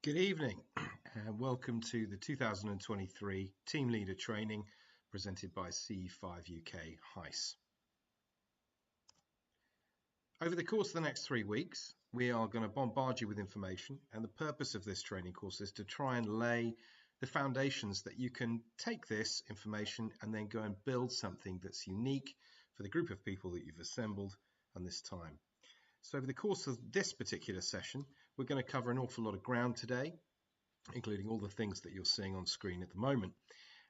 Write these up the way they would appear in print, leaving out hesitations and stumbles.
Good evening and welcome to the 2023 Team Leader Training presented by CE5 UK H.I.C.E. Over the course of the next 3 weeks, we are going to bombard you with information, and the purpose of this training course is to try and lay the foundations that you can take this information and then go and build something that's unique for the group of people that you've assembled on this time. So over the course of this particular session, we're going to cover an awful lot of ground today, including all the things that you're seeing on screen at the moment.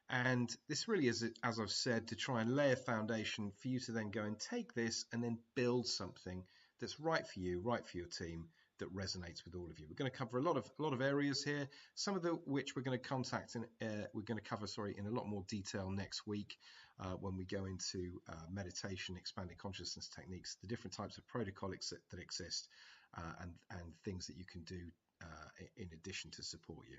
And this really is, as I've said, to try and lay a foundation for you to then go and take this and then build something that's right for you, right for your team, that resonates with all of you. We're going to cover a lot of areas here, some of which we're going to cover in a lot more detail next week when we go into meditation, expanded consciousness techniques, the different types of protocols that exist, and things that you can do in addition to support you.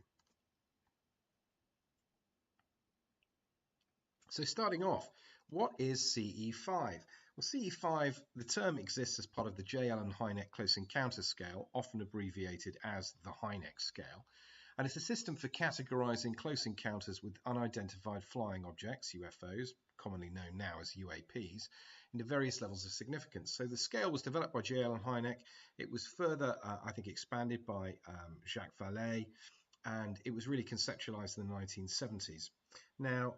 So starting off, what is CE5? Well, CE5, the term exists as part of the J. Allen Hynek Close Encounter Scale, often abbreviated as the Hynek Scale. And it's a system for categorizing close encounters with unidentified flying objects, UFOs, commonly known now as UAPs, into various levels of significance. So the scale was developed by J. Allen Hynek. It was further, I think, expanded by Jacques Vallée, and it was really conceptualized in the 1970s. Now,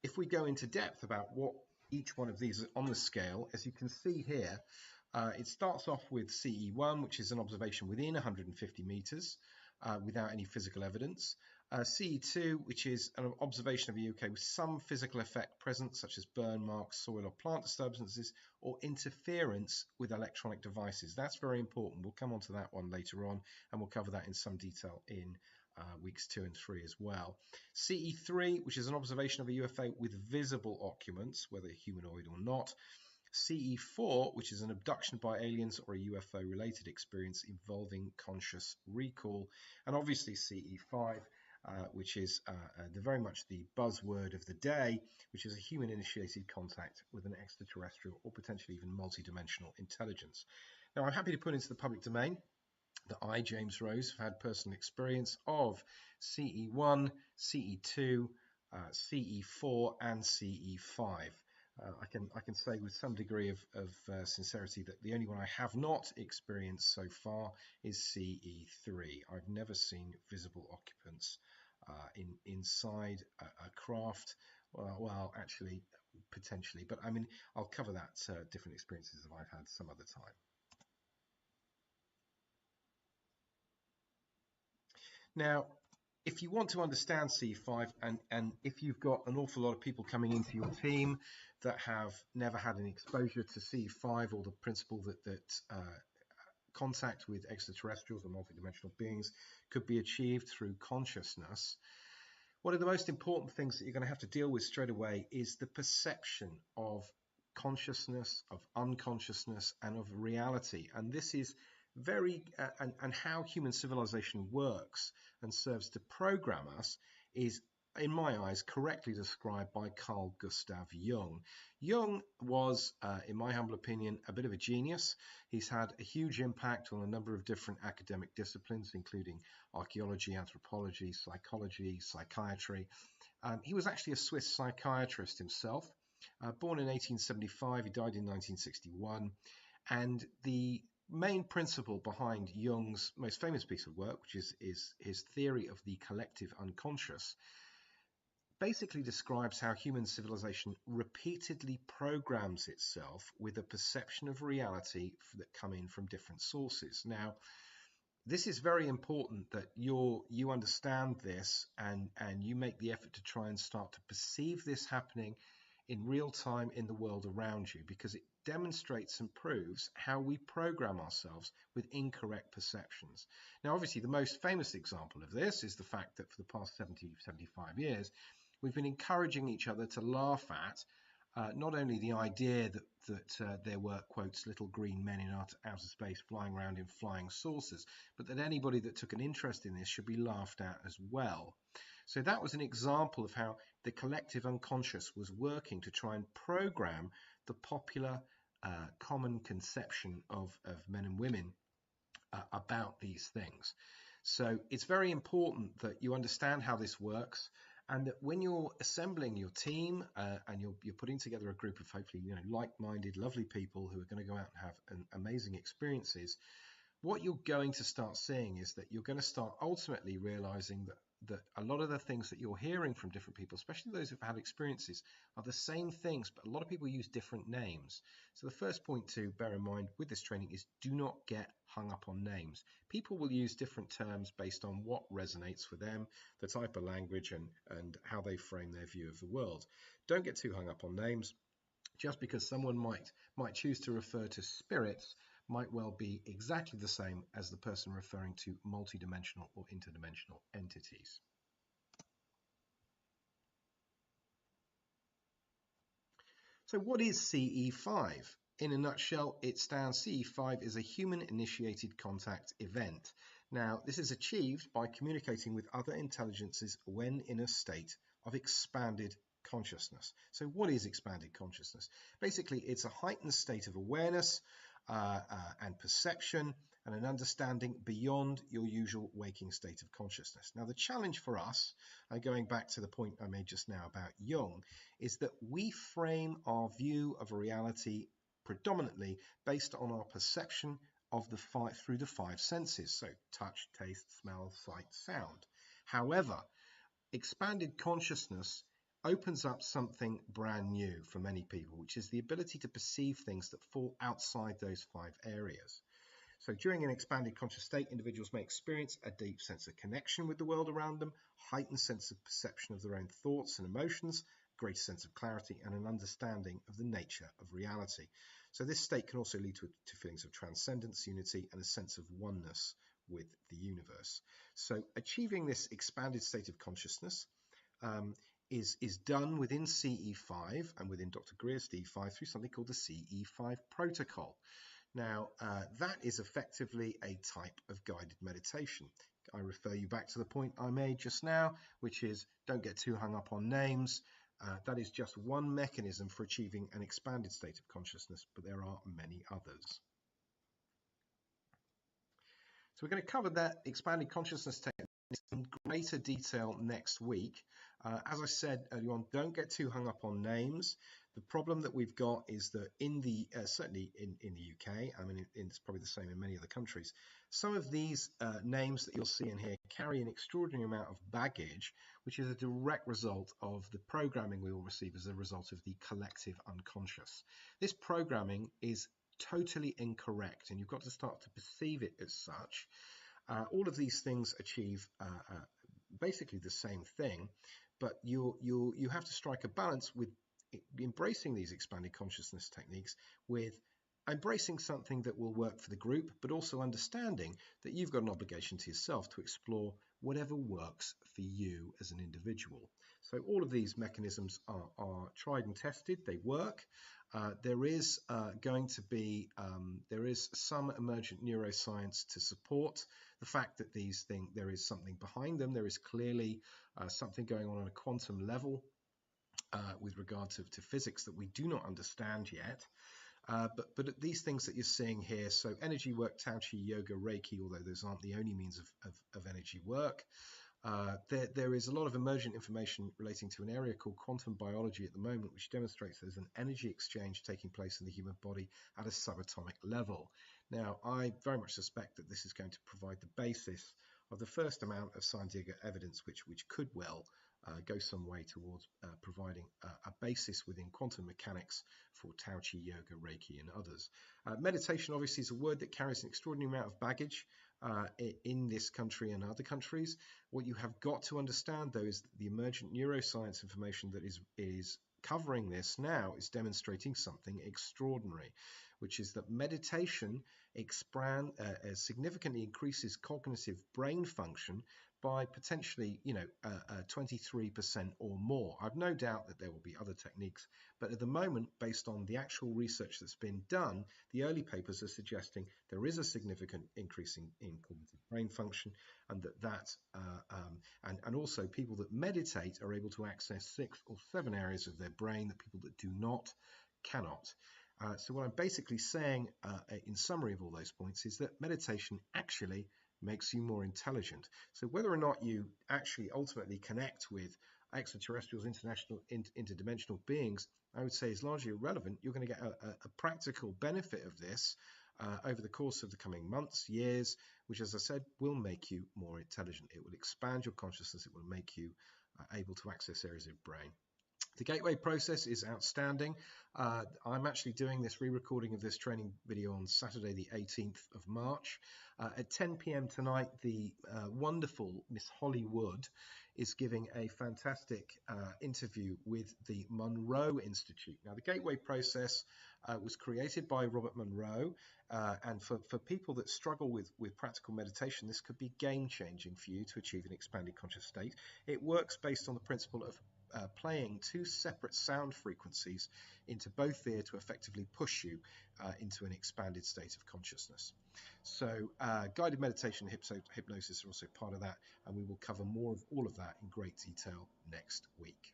if we go into depth about what each one of these is on the scale, as you can see here, it starts off with CE1, which is an observation within 150 meters without any physical evidence. CE2, which is an observation of a UFO with some physical effect present, such as burn marks, soil or plant disturbances, or interference with electronic devices. That's very important. We'll come on to that one later on, and we'll cover that in some detail in weeks 2 and 3 as well. CE3, which is an observation of a UFO with visible occupants, whether humanoid or not. CE4, which is an abduction by aliens or a UFO-related experience involving conscious recall. And obviously CE5, which is very much the buzzword of the day, which is a human-initiated contact with an extraterrestrial or potentially even multi-dimensional intelligence. Now, I'm happy to put into the public domain that I, James Rose, have had personal experience of CE1, CE2, CE4 and CE5. I can say with some degree of sincerity that the only one I have not experienced so far is CE3. I've never seen visible occupants inside a craft. Well, actually, potentially, but I mean, I'll cover that different experiences that I've had some other time. Now, if you want to understand CE5, and if you've got an awful lot of people coming into your team that have never had any exposure to CE5 or the principle that contact with extraterrestrials or multidimensional beings could be achieved through consciousness, one of the most important things that you're going to have to deal with straight away is the perception of consciousness, of unconsciousness, and of reality. And this is very and how human civilization works and serves to program us is, in my eyes, correctly described by Carl Gustav Jung. Jung was, in my humble opinion, a bit of a genius. He's had a huge impact on a number of different academic disciplines, including archaeology, anthropology, psychology, psychiatry. He was actually a Swiss psychiatrist himself. Born in 1875, he died in 1961, and the main principle behind Jung's most famous piece of work, which is his theory of the collective unconscious, basically describes how human civilization repeatedly programs itself with a perception of reality that come in from different sources. Now, this is very important that you understand this and you make the effort to try and start to perceive this happening in real time in the world around you, because it demonstrates and proves how we program ourselves with incorrect perceptions. Now, obviously, the most famous example of this is the fact that for the past 75 years, we've been encouraging each other to laugh at not only the idea that there were, quotes, little green men in outer space flying around in flying saucers, but that anybody that took an interest in this should be laughed at as well. So that was an example of how the collective unconscious was working to try and program the popular common conception of men and women about these things. So it's very important that you understand how this works, and that when you're assembling your team and you're putting together a group of hopefully like-minded, lovely people who are going to go out and have amazing experiences, what you're going to start seeing is that you're going to start ultimately realizing that a lot of the things that you're hearing from different people, especially those who've had experiences, are the same things, but a lot of people use different names. So the first point to bear in mind with this training is do not get hung up on names. People will use different terms based on what resonates for them, the type of language and how they frame their view of the world. Don't get too hung up on names. Just because someone might choose to refer to spirits might well be exactly the same as the person referring to multidimensional or interdimensional entities. So what is CE5? In a nutshell, it stands CE5 is a human-initiated contact event. Now, this is achieved by communicating with other intelligences when in a state of expanded consciousness. So what is expanded consciousness? Basically, it's a heightened state of awareness and perception and an understanding beyond your usual waking state of consciousness. Now, the challenge for us, going back to the point I made just now about Jung, is that we frame our view of reality predominantly based on our perception of through the five senses, so touch, taste, smell, sight, sound. However, expanded consciousness opens up something brand new for many people, which is the ability to perceive things that fall outside those five areas. So during an expanded conscious state, individuals may experience a deep sense of connection with the world around them, heightened sense of perception of their own thoughts and emotions, greater sense of clarity, and an understanding of the nature of reality. So this state can also lead to feelings of transcendence, unity, and a sense of oneness with the universe. So achieving this expanded state of consciousness is done within CE5 and within Dr. Greer's D5 through something called the CE5 protocol. Now, that is effectively a type of guided meditation. I refer you back to the point I made just now, which is don't get too hung up on names. That is just one mechanism for achieving an expanded state of consciousness, but there are many others. So we're going to cover that expanded consciousness technique in greater detail next week. As I said earlier on, don't get too hung up on names. The problem that we've got is that in the certainly in the UK, I mean it's probably the same in many other countries, some of these names that you'll see in here carry an extraordinary amount of baggage, which is a direct result of the programming we will receive as a result of the collective unconscious. This programming is totally incorrect, and you've got to start to perceive it as such. All of these things achieve basically the same thing, but you have to strike a balance with embracing these expanded consciousness techniques with embracing something that will work for the group, but also understanding that you've got an obligation to yourself to explore whatever works for you as an individual. So all of these mechanisms are tried and tested, they work. There is going to be, there is some emergent neuroscience to support the fact that these things, there is something behind them. There is clearly something going on a quantum level with regard to physics that we do not understand yet. But these things that you're seeing here, so energy work, Tao-Chi, yoga, Reiki, although those aren't the only means of energy work, there is a lot of emergent information relating to an area called quantum biology at the moment, which demonstrates there's an energy exchange taking place in the human body at a subatomic level. Now, I very much suspect that this is going to provide the basis of the first amount of scientific evidence which could well go some way towards providing a basis within quantum mechanics for Tao-Chi, yoga, Reiki, and others. Meditation obviously is a word that carries an extraordinary amount of baggage in this country and other countries. What you have got to understand, though, is that the emergent neuroscience information that is covering this now is demonstrating something extraordinary, which is that meditation significantly increases cognitive brain function by potentially, 23% or more. I've no doubt that there will be other techniques, but at the moment, based on the actual research that's been done, the early papers are suggesting there is a significant increase in cognitive brain function, and and also people that meditate are able to access 6 or 7 areas of their brain that people that do not cannot. So what I'm basically saying in summary of all those points is that meditation actually makes you more intelligent. So whether or not you actually ultimately connect with extraterrestrials, interdimensional beings, I would say is largely irrelevant. You're going to get a practical benefit of this over the course of the coming months, years, which, as I said, will make you more intelligent. It will expand your consciousness. It will make you able to access areas of your brain. The gateway process is outstanding. I'm actually doing this re-recording of this training video on Saturday, the 18th of March. At 10 p.m. tonight, the wonderful Miss Holly Wood is giving a fantastic interview with the Monroe Institute. Now, the gateway process was created by Robert Monroe, and for people that struggle with practical meditation, this could be game-changing for you to achieve an expanded conscious state. It works based on the principle of playing two separate sound frequencies into both ear to effectively push you into an expanded state of consciousness. So guided meditation and hypnosis are also part of that, and we will cover more of all of that in great detail next week.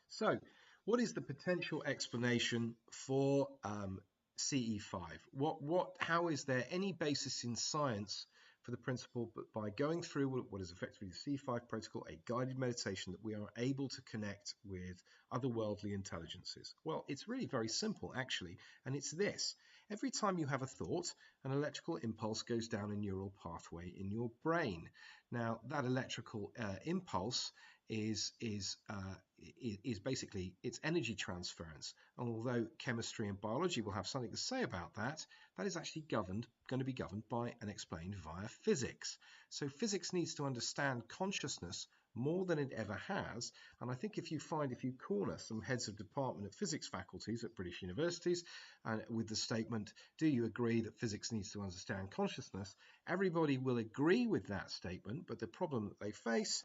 So what is the potential explanation for CE5? How is there any basis in science for the principle, but by going through what is effectively the CE5 protocol, a guided meditation, that we are able to connect with otherworldly intelligences? Well, it's really very simple, actually, and it's this. Every time you have a thought, an electrical impulse goes down a neural pathway in your brain. Now, that electrical impulse is basically its energy transference. And although chemistry and biology will have something to say about that, that is actually going to be governed by and explained via physics. So physics needs to understand consciousness more than it ever has. And I think if you corner some heads of department at physics faculties at British universities and with the statement, do you agree that physics needs to understand consciousness? Everybody will agree with that statement, but the problem that they face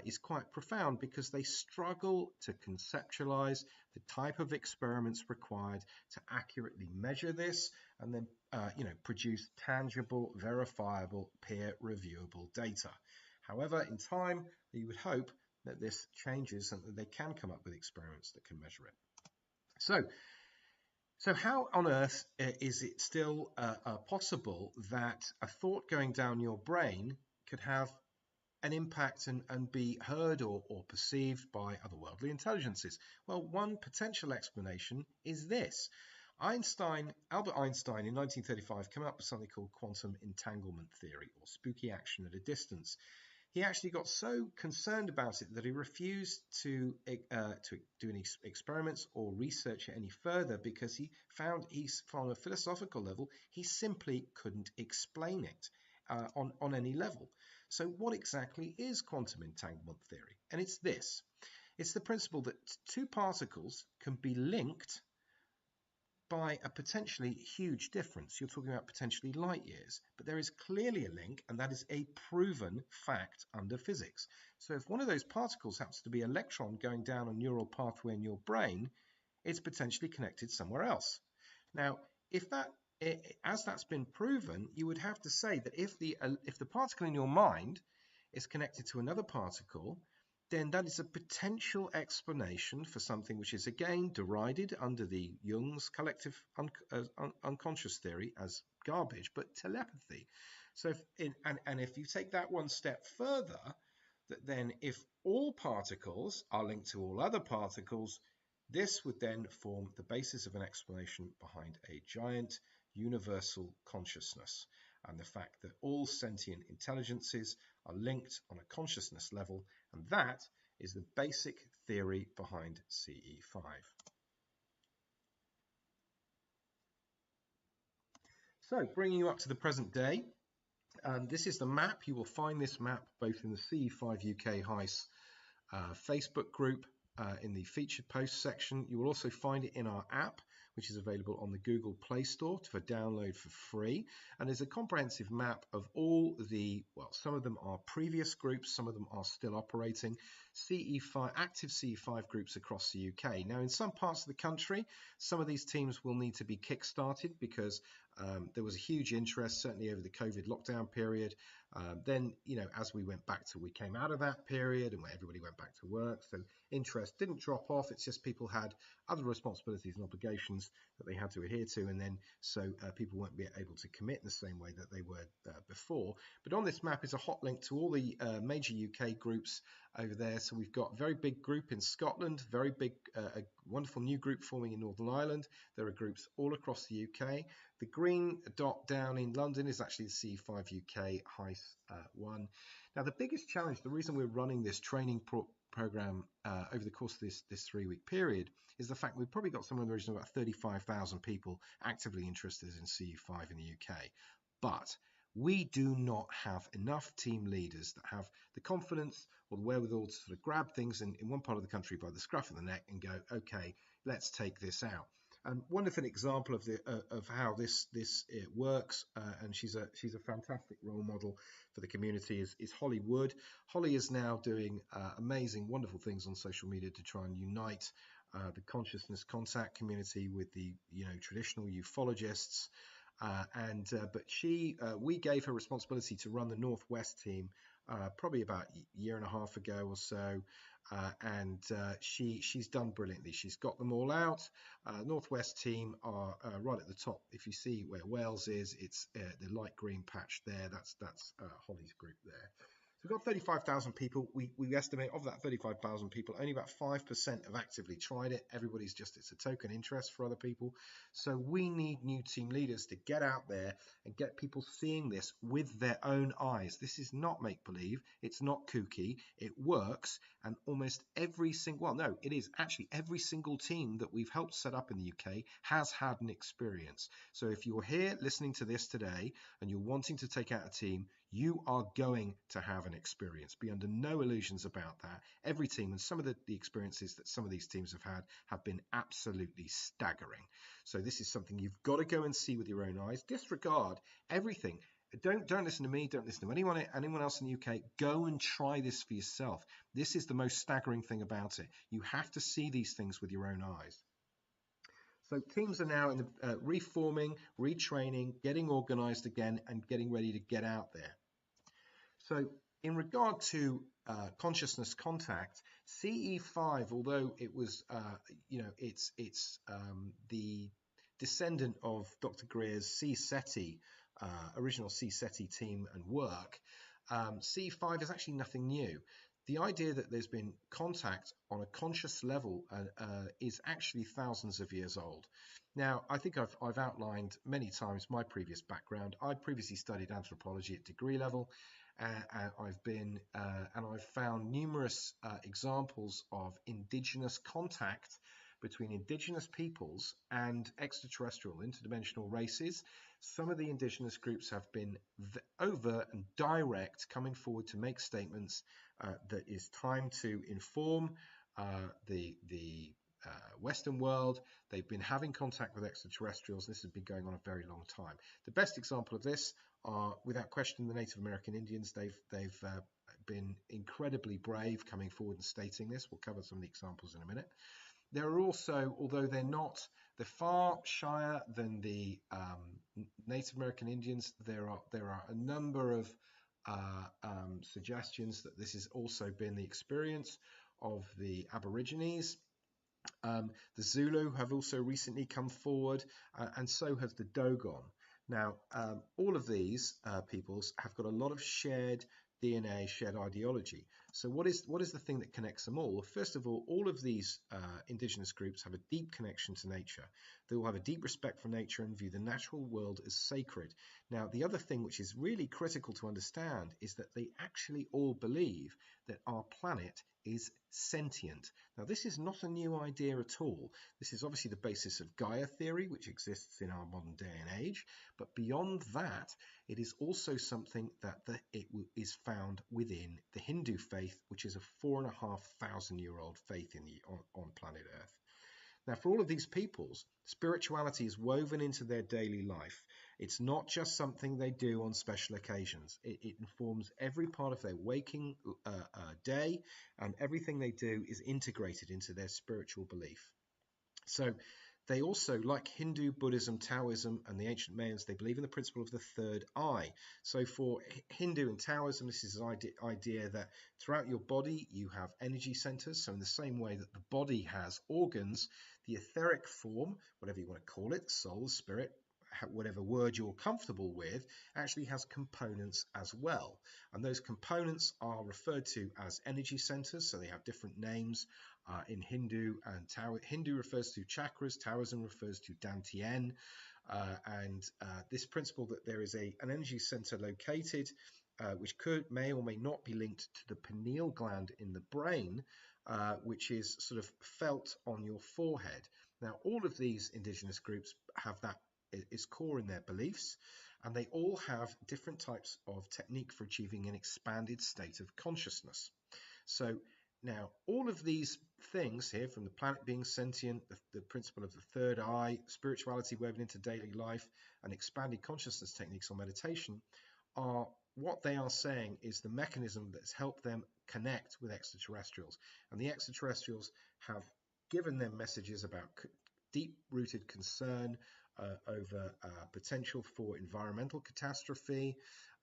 is quite profound, because they struggle to conceptualize the type of experiments required to accurately measure this and then produce tangible, verifiable, peer-reviewable data. However, in time, you would hope that this changes and that they can come up with experiments that can measure it. So how on earth is it still possible that a thought going down your brain could have an impact and be heard or perceived by otherworldly intelligences? Well, one potential explanation is this. Albert Einstein in 1935 came up with something called quantum entanglement theory, or spooky action at a distance. He actually got so concerned about it that he refused to do any experiments or research it any further, because he found from a philosophical level, he simply couldn't explain it on any level. So what exactly is quantum entanglement theory? And it's this. It's the principle that two particles can be linked by a potentially huge difference. You're talking about potentially light years, but there is clearly a link, and that is a proven fact under physics. So if one of those particles happens to be an electron going down a neural pathway in your brain, it's potentially connected somewhere else. Now, as that's been proven, you would have to say that if the particle in your mind is connected to another particle, then that is a potential explanation for something which is again derided under the Jung's collective unconscious theory as garbage, but telepathy. So if you take that one step further, that then if all particles are linked to all other particles, this would then form the basis of an explanation behind a giant universal consciousness, and the fact that all sentient intelligences are linked on a consciousness level, and that is the basic theory behind CE5. So, bringing you up to the present day, this is the map. You will find this map both in the CE5 UK H.I.C.E Facebook group, in the featured post section. You will also find it in our app, which is available on the Google Play Store for download for free. And there's a comprehensive map of all the, well, some of them are previous groups, some of them are still operating, CE5, active CE5 groups across the UK. Now, in some parts of the country, some of these teams will need to be kick-started because there was a huge interest, certainly over the COVID lockdown period. Then, as we came out of that period and where everybody went back to work, so interest didn't drop off. It's just people had other responsibilities and obligations that they had to adhere to, and then so people weren't able to commit in the same way that they were before. But on this map is a hot link to all the major UK groups over there. So we've got a very big group in Scotland, very big, a wonderful new group forming in Northern Ireland. There are groups all across the UK. The green dot down in London is actually the CE5 UK H.I.C.E. Now, the biggest challenge, the reason we're running this training program over the course of this 3-week period, is the fact we've probably got somewhere in the region of about 35,000 people actively interested in CE5 in the UK. But we do not have enough team leaders that have the confidence or the wherewithal to sort of grab things in one part of the country by the scruff of the neck and go, okay, let's take this out. And wonderful example of how this works, and she's a fantastic role model for the community, is Holly Wood. Holly is now doing amazing, wonderful things on social media to try and unite the consciousness contact community with the traditional ufologists. But we gave her responsibility to run the Northwest team probably about a year and a half ago or so, and she's done brilliantly. She's got them all out. Northwest team are right at the top. If you see where Wales is, it's the light green patch there. That's Holly's group there. So we've got 35,000 people. We estimate of that 35,000 people, only about 5% have actively tried it. Everybody's just, it's a token interest for other people. So we need new team leaders to get out there and get people seeing this with their own eyes. This is not make-believe. It's not kooky. It works. And almost every single, well, no, it is actually every single team that we've helped set up in the UK has had an experience. So if you're here listening to this today and you're wanting to take out a team, you are going to have an experience. Be under no illusions about that. Every team, and some of the experiences that some of these teams have been absolutely staggering. So this is something you've got to go and see with your own eyes. Disregard everything. Don't listen to me. Don't listen to anyone else in the UK. Go and try this for yourself. This is the most staggering thing about it. You have to see these things with your own eyes. So teams are now in the, reforming, retraining, getting organized again, and getting ready to get out there. So in regard to consciousness contact, CE5, although it was, it's the descendant of Dr. Greer's CE5, original CE5 team and work, CE5 is actually nothing new. The idea that there's been contact on a conscious level is actually thousands of years old. Now, I think I've outlined many times my previous background. I previously studied anthropology at degree level, and I've found numerous examples of indigenous contact between indigenous peoples and extraterrestrial interdimensional races. Some of the indigenous groups have been overt and direct, coming forward to make statements that it's time to inform the Western world. They've been having contact with extraterrestrials. This has been going on a very long time. The best example of this are, without question, the Native American Indians. They've been incredibly brave coming forward and stating this. We'll cover some of the examples in a minute. There are also, although they're far shyer than the Native American Indians, there are a number of suggestions that this has also been the experience of the Aborigines. The Zulu have also recently come forward, and so has the Dogon. Now, all of these peoples have got a lot of shared DNA, shared ideology. So what is the thing that connects them all? Well, first of all of these indigenous groups have a deep connection to nature. They will have a deep respect for nature and view the natural world as sacred. Now, the other thing which is really critical to understand is that they actually all believe that our planet is sentient. Now, this is not a new idea at all. This is obviously the basis of Gaia theory, which exists in our modern day and age. But beyond that, it is also something that is found within the Hindu faith, which is a 4,500-year-old faith on planet Earth. Now, for all of these peoples, spirituality is woven into their daily life. It's not just something they do on special occasions. It informs every part of their waking day, and everything they do is integrated into their spiritual belief. So they also, like Hindu, Buddhism, Taoism, and the ancient Mayans, they believe in the principle of the third eye. So for Hindu and Taoism, this is an idea that throughout your body you have energy centers. So in the same way that the body has organs, the etheric form, whatever you want to call it, soul, spirit, whatever word you're comfortable with, actually has components as well. And those components are referred to as energy centers. So they have different names. In Hindu and Hindu refers to chakras, Taoism refers to Dantian, and this principle that there is an energy center located which may or may not be linked to the pineal gland in the brain, which is sort of felt on your forehead. Now, all of these indigenous groups have that is core in their beliefs, and they all have different types of technique for achieving an expanded state of consciousness. So now, all of these things here, from the planet being sentient, the principle of the third eye, spirituality woven into daily life, and expanded consciousness techniques or meditation, are what they are saying is the mechanism that's helped them connect with extraterrestrials. And the extraterrestrials have given them messages about deep-rooted concern over potential for environmental catastrophe,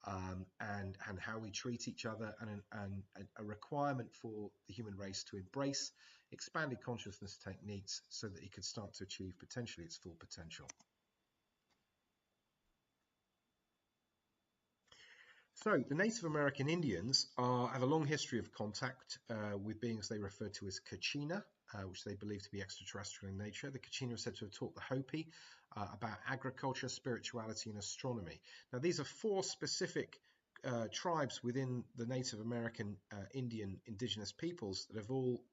and how we treat each other, and a requirement for the human race to embrace expanded consciousness techniques so that it could start to achieve potentially its full potential. So the Native American Indians have a long history of contact with beings they refer to as Kachina, which they believe to be extraterrestrial in nature. The Kachina are said to have taught the Hopi about agriculture, spirituality, and astronomy. Now, these are four specific tribes within the Native American Indian indigenous peoples that have all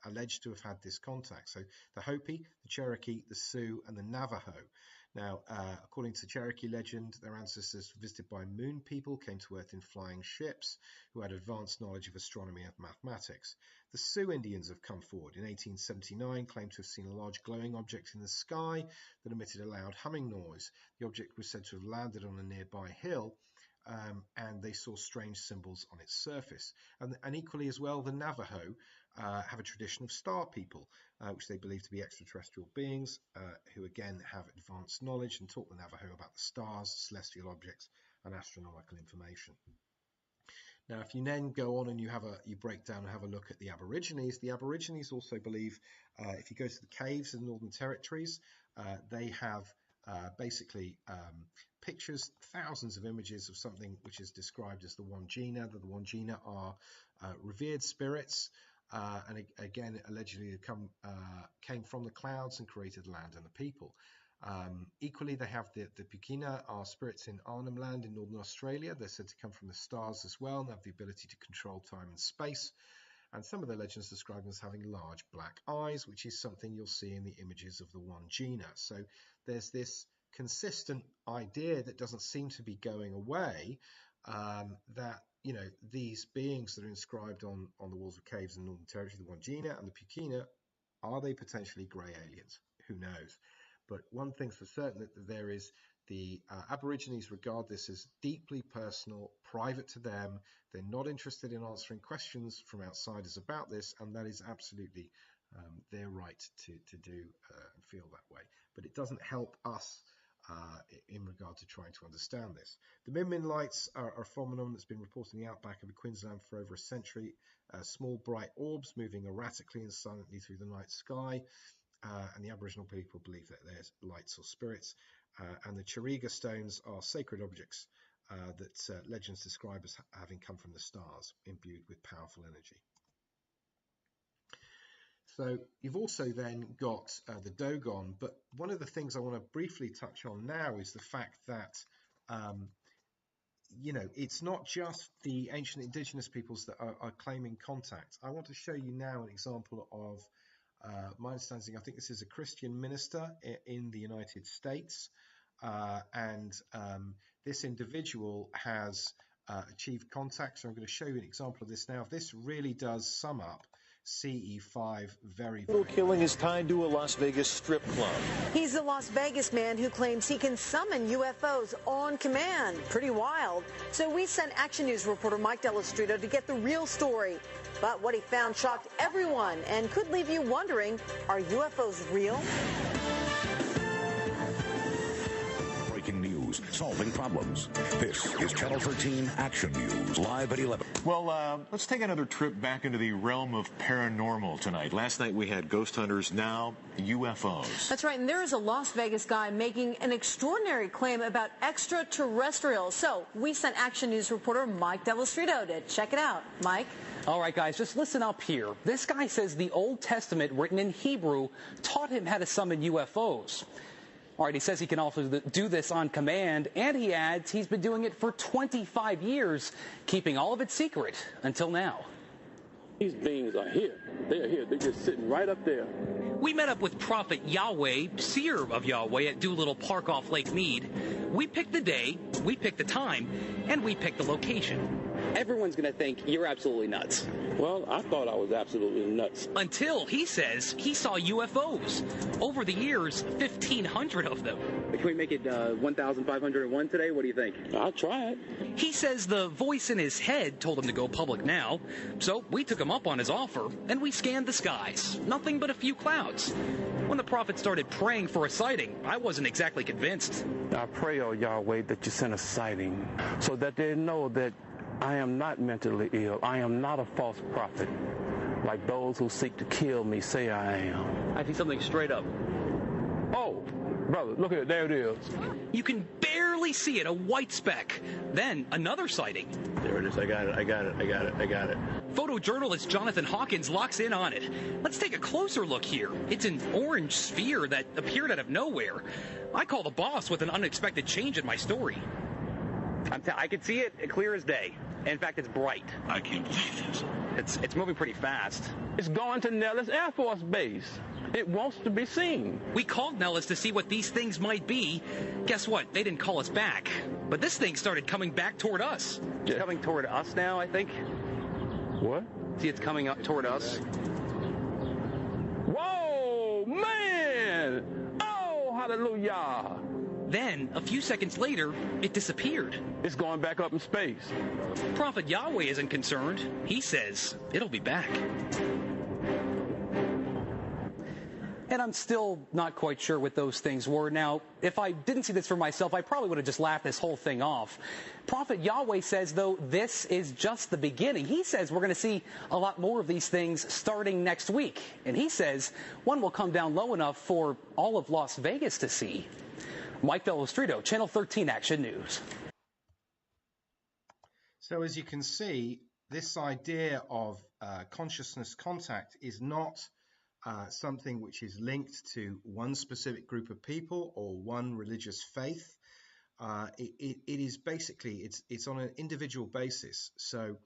alleged to have had this contact. So the Hopi, the Cherokee, the Sioux, and the Navajo. Now, according to Cherokee legend, their ancestors visited by moon people came to Earth in flying ships who had advanced knowledge of astronomy and mathematics. The Sioux Indians have come forward. In 1879, claimed to have seen a large glowing object in the sky that emitted a loud humming noise. The object was said to have landed on a nearby hill, and they saw strange symbols on its surface. And equally as well, the Navajo have a tradition of star people, which they believe to be extraterrestrial beings who again have advanced knowledge and taught the Navajo about the stars, celestial objects, and astronomical information. Now, if you then go on and you break down and have a look at the Aborigines also believe, if you go to the caves in the Northern Territories, they have basically pictures, thousands of images of something which is described as the Wandjina. The Wandjina are revered spirits, and again, allegedly came from the clouds and created the land and the people. Equally, they have the Pukina are spirits in Arnhem Land in Northern Australia. They're said to come from the stars as well and have the ability to control time and space. And some of the legends describe them as having large black eyes, which is something you'll see in the images of the Wandjina. So there's this consistent idea that doesn't seem to be going away, that these beings that are inscribed on the walls of caves in Northern Territory, the Wandjina and the Pukina, are they potentially grey aliens? Who knows? But one thing's for certain, that there is the Aborigines regard this as deeply personal, private to them. They're not interested in answering questions from outsiders about this, and that is absolutely their right to do and feel that way. But it doesn't help us in regard to trying to understand this. The Min lights are a phenomenon that's been reported in the outback of Queensland for over a century. Small bright orbs moving erratically and silently through the night sky. And the Aboriginal people believe that there's lights or spirits. And the Chiriga stones are sacred objects that legends describe as having come from the stars, imbued with powerful energy. So you've also then got the Dogon, but one of the things I want to briefly touch on now is the fact that it's not just the ancient indigenous peoples that are claiming contact. I want to show you now an example of my understanding. I think this is a Christian minister in the United States, and this individual has achieved contact. So I'm going to show you an example of this now. This really does sum up CE5 very, Little very killing is tied to a Las Vegas strip club. He's the Las Vegas man who claims he can summon UFOs on command. Pretty wild. So we sent Action News reporter Mike Delastrito to get the real story. But what he found shocked everyone and could leave you wondering, are UFOs real? Breaking news, solving problems. This is Channel 13 Action News, live at 11. Well, let's take another trip back into the realm of paranormal tonight. Last night we had ghost hunters, now UFOs. That's right, and there is a Las Vegas guy making an extraordinary claim about extraterrestrials. So we sent Action News reporter Mike Delastrito to check it out. Mike? All right, guys, just listen up here. This guy says the Old Testament, written in Hebrew, taught him how to summon UFOs. All right, he says he can also do this on command, and he adds he's been doing it for 25 years, keeping all of it secret until now. These beings are here. They are here. They're just sitting right up there. We met up with Prophet Yahweh, seer of Yahweh, at Doolittle Park off Lake Mead. We picked the day, we picked the time, and we picked the location. Everyone's going to think you're absolutely nuts. Well, I thought I was absolutely nuts. Until he says he saw UFOs. Over the years, 1,500 of them. Can we make it 1,501 today? What do you think? I'll try it. He says the voice in his head told him to go public now. So we took him up on his offer, and we scanned the skies. Nothing but a few clouds. When the prophet started praying for a sighting, I wasn't exactly convinced. I pray, oh Yahweh, that you send a sighting so that they know that I am not mentally ill. I am not a false prophet, like those who seek to kill me say I am. I see something straight up. Oh, brother, look at it. There it is. You can barely see it, a white speck. Then another sighting. There it is. I got it. Photojournalist Jonathan Hawkins locks in on it. Let's take a closer look here. It's an orange sphere that appeared out of nowhere. I call the boss with an unexpected change in my story. I can see it clear as day. In fact, it's bright. I can't believe this. It's moving pretty fast. It's going to Nellis Air Force Base. It wants to be seen. We called Nellis to see what these things might be. Guess what? They didn't call us back. But this thing started coming back toward us. It's coming toward us now, I think. What? See, it's coming up toward us. Whoa, man! Oh, hallelujah! Then, a few seconds later, it disappeared. It's going back up in space. Prophet Yahweh isn't concerned. He says it'll be back. And I'm still not quite sure what those things were. Now, if I didn't see this for myself, I probably would have just laughed this whole thing off. Prophet Yahweh says, though, this is just the beginning. He says we're going to see a lot more of these things starting next week. And he says one will come down low enough for all of Las Vegas to see. Mike Delastrito, Channel 13 Action News. So as you can see, this idea of consciousness contact is not something which is linked to one specific group of people or one religious faith. It is basically, it's on an individual basis. So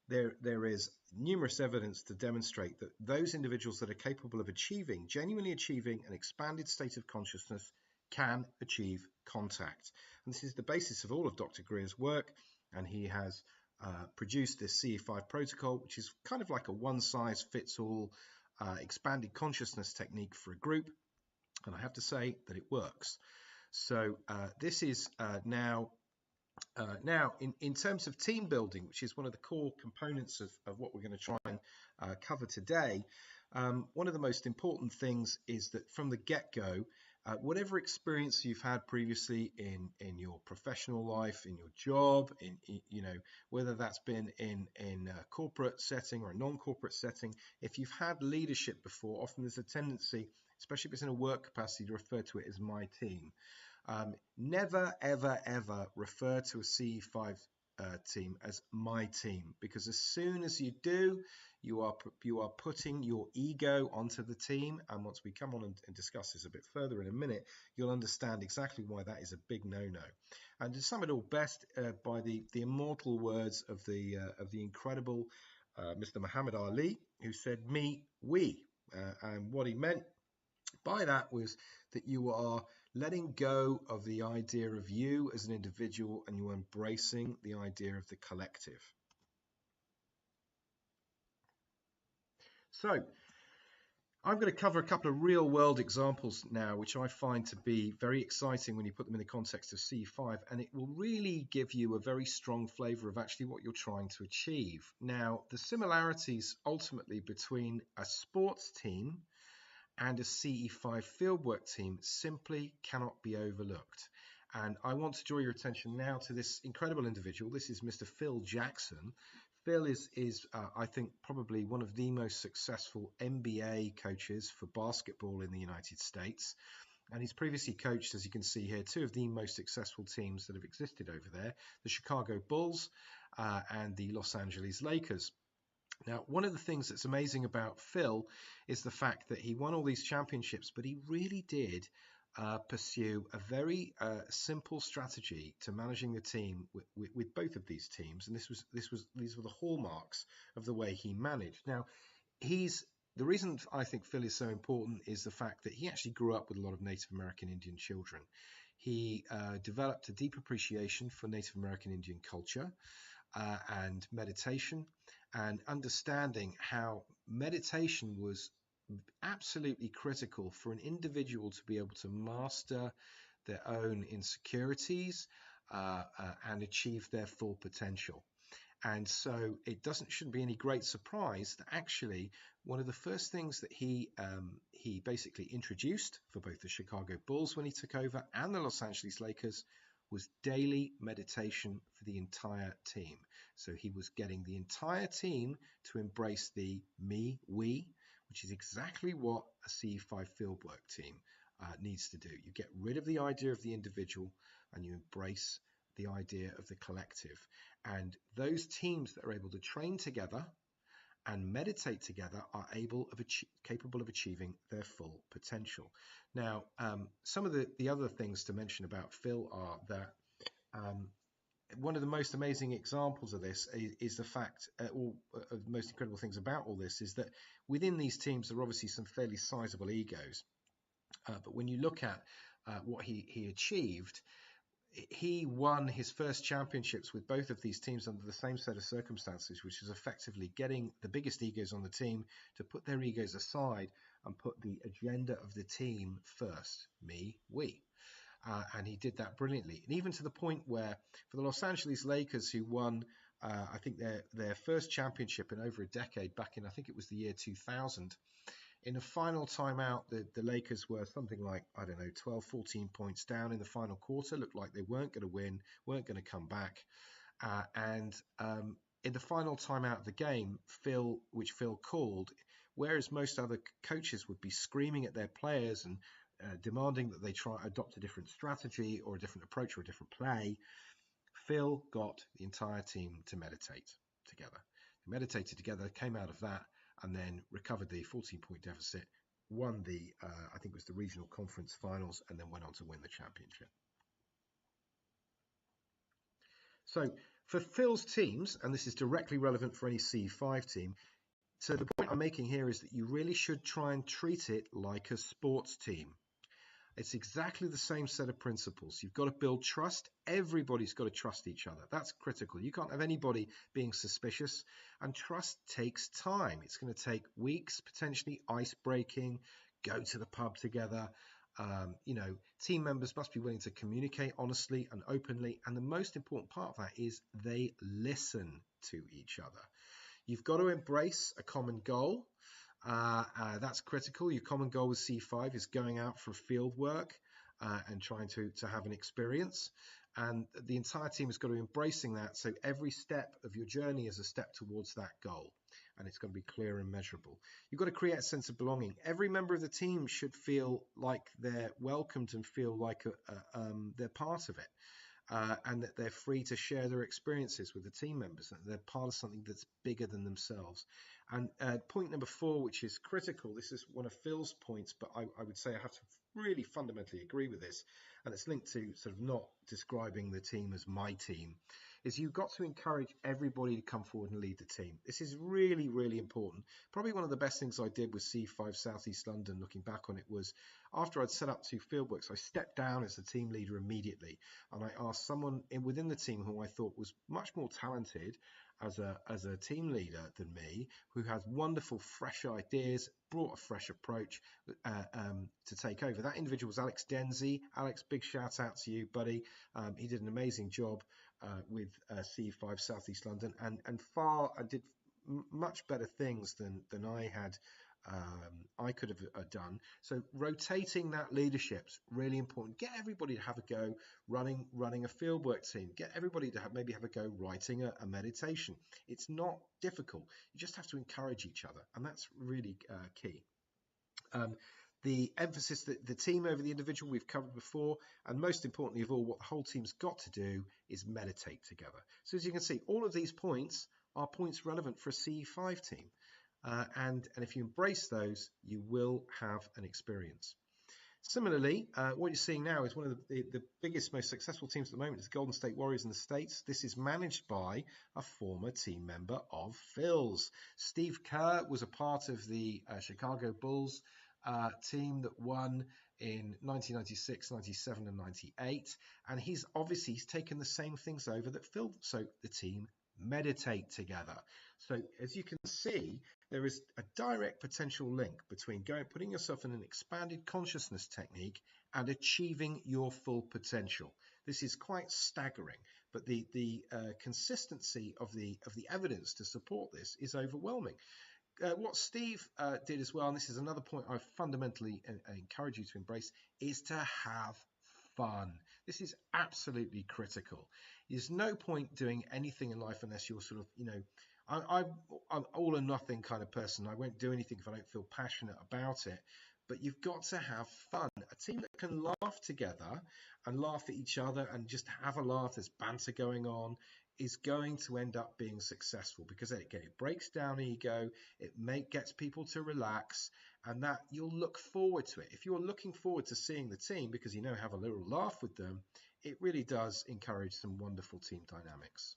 there is numerous evidence to demonstrate that those individuals that are capable of genuinely achieving an expanded state of consciousness can achieve contact. And this is the basis of all of Dr. Greer's work, and he has produced this CE5 protocol, which is kind of like a one-size-fits-all expanded consciousness technique for a group, and I have to say that it works. So this is now in terms of team building, which is one of the core components of what we're going to try and cover today. One of the most important things is that from the get-go, whatever experience you've had previously in your professional life, in your job, in whether that's been in a corporate setting or a non-corporate setting, if you've had leadership before, often there's a tendency, especially if it's in a work capacity, to refer to it as my team. Never, ever, ever refer to a CE5 team as my team, because as soon as you do, you are putting your ego onto the team. And once we come on and discuss this a bit further in a minute, you'll understand exactly why that is a big no-no. And to sum it all best by the immortal words of the incredible Mr. Muhammad Ali, who said, "Me, we," and what he meant by that was that you are letting go of the idea of you as an individual and you're embracing the idea of the collective. So I'm going to cover a couple of real world examples now, which I find to be very exciting when you put them in the context of CE5, and it will really give you a very strong flavor of actually what you're trying to achieve. Now, the similarities ultimately between a sports team and a CE5 fieldwork team simply cannot be overlooked. And I want to draw your attention now to this incredible individual. This is Mr. Phil Jackson. Phil is I think, probably one of the most successful NBA coaches for basketball in the United States. And he's previously coached, as you can see here, two of the most successful teams that have existed over there, the Chicago Bulls and the Los Angeles Lakers. Now, one of the things that's amazing about Phil is the fact that he won all these championships, but he really did pursue a very simple strategy to managing the team with both of these teams, and these were the hallmarks of the way he managed. Now, the reason I think Phil is so important is the fact that he actually grew up with a lot of Native American Indian children. He developed a deep appreciation for Native American Indian culture and meditation, and understanding how meditation was absolutely critical for an individual to be able to master their own insecurities and achieve their full potential. And so it shouldn't be any great surprise that actually one of the first things that he basically introduced for both the Chicago Bulls when he took over and the Los Angeles Lakers was daily meditation for the entire team. So he was getting the entire team to embrace the me, we, which is exactly what a CE5 fieldwork team needs to do. You get rid of the idea of the individual and you embrace the idea of the collective. And those teams that are able to train together and meditate together are capable of achieving their full potential. Now, some of the other things to mention about Phil are that one of the most amazing examples of this is the fact, or the most incredible things about all this, is that within these teams there are obviously some fairly sizable egos. But when you look at what he achieved, he won his first championships with both of these teams under the same set of circumstances, which is effectively getting the biggest egos on the team to put their egos aside and put the agenda of the team first, me, we. And he did that brilliantly. And even to the point where for the Los Angeles Lakers, who won, I think, their first championship in over a decade, back in, I think it was the year 2000, in the final timeout, the Lakers were something like, 12, 14 points down in the final quarter. Looked like they weren't going to win, weren't going to come back. And in the final timeout of the game, which Phil called, whereas most other coaches would be screaming at their players and demanding that they adopt a different strategy or a different approach or a different play, Phil got the entire team to meditate together. They meditated together, came out of that, and then recovered the 14-point deficit, won I think it was the regional conference finals, and then went on to win the championship. So for Phil's teams, and this is directly relevant for any CE5 team, so the point I'm making here is that you really should try and treat it like a sports team. It's exactly the same set of principles. You've got to build trust. Everybody's got to trust each other. That's critical. You can't have anybody being suspicious. And trust takes time. It's going to take weeks, potentially ice breaking, go to the pub together. Team members must be willing to communicate honestly and openly. And the most important part of that is they listen to each other. You've got to embrace a common goal. That's critical. Your common goal with CE5 is going out for field work and trying to have an experience. And the entire team has got to be embracing that. So every step of your journey is a step towards that goal. And it's got to be clear and measurable. You've got to create a sense of belonging. Every member of the team should feel like they're welcomed and feel like they're part of it. And that they're free to share their experiences with the team members, that they're part of something that's bigger than themselves. And point number 4, which is critical, this is one of Phil's points, but I would say I have to really fundamentally agree with this, and it's linked to sort of not describing the team as my team, is you've got to encourage everybody to come forward and lead the team. This is really, really important. Probably one of the best things I did with CE5 Southeast London, looking back on it, was after I'd set up 2 fieldworks, I stepped down as the team leader immediately, and I asked someone within the team who I thought was much more talented as a team leader than me, who has wonderful fresh ideas, brought a fresh approach to take over. That individual was Alex Denzi. Alex, big shout out to you, buddy. He did an amazing job with CE5 Southeast London, and did much better things than I had. I could have done. So rotating that leadership's really important. Get everybody to have a go running a fieldwork team. Get everybody to maybe have a go writing a meditation. It's not difficult. You just have to encourage each other, and that's really key. The emphasis that the team over the individual we've covered before, and most importantly of all, what the whole team's got to do is meditate together. So as you can see, all of these points are points relevant for a CE5 team. And if you embrace those, you will have an experience. Similarly, what you're seeing now is one of the biggest, most successful teams at the moment is the Golden State Warriors in the States. This is managed by a former team member of Phil's. Steve Kerr was a part of the Chicago Bulls team that won in 1996, 97, and 98. And he's taken the same things over that Phil. So the team meditate together. So as you can see, there is a direct potential link between putting yourself in an expanded consciousness technique and achieving your full potential. This is quite staggering, but the consistency of the evidence to support this is overwhelming. What Steve did as well, and this is another point I fundamentally encourage you to embrace, is to have fun. This is absolutely critical. There's no point doing anything in life unless you're sort of, I'm all or nothing kind of person. I won't do anything if I don't feel passionate about it. But you've got to have fun. A team that can laugh together and laugh at each other and just have a laugh, there's banter going on, is going to end up being successful, because again, it breaks down ego, it gets people to relax, and that you'll look forward to it. If you're looking forward to seeing the team because have a little laugh with them, it really does encourage some wonderful team dynamics.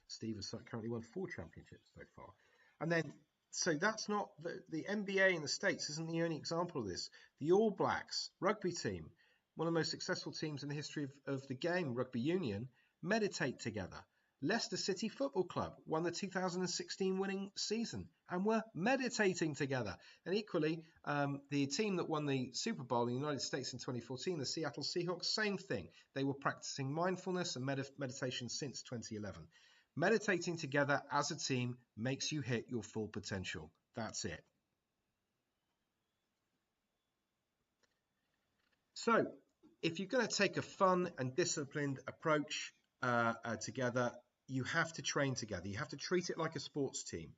Steve has currently won 4 championships so far. And then, so that's not the NBA in the States isn't the only example of this. The All Blacks rugby team, one of the most successful teams in the history of the game, rugby union, meditate together. Leicester City Football Club won the 2016 winning season and were meditating together. And equally, the team that won the Super Bowl in the United States in 2014, the Seattle Seahawks, same thing. They were practicing mindfulness and meditation since 2011. Meditating together as a team makes you hit your full potential. That's it. So, if you're going to take a fun and disciplined approach together, you have to train together. You have to treat it like a sports team.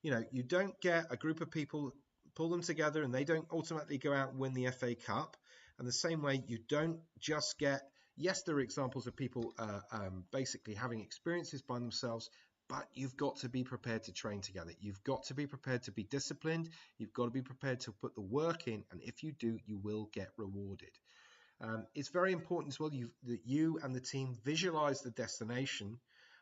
You don't get a group of people, pull them together, and they don't automatically go out and win the FA Cup. And the same way, you don't just get, yes, there are examples of people basically having experiences by themselves, but you've got to be prepared to train together. You've got to be prepared to be disciplined. You've got to be prepared to put the work in. And if you do, you will get rewarded. It's very important as well that you and the team visualize the destination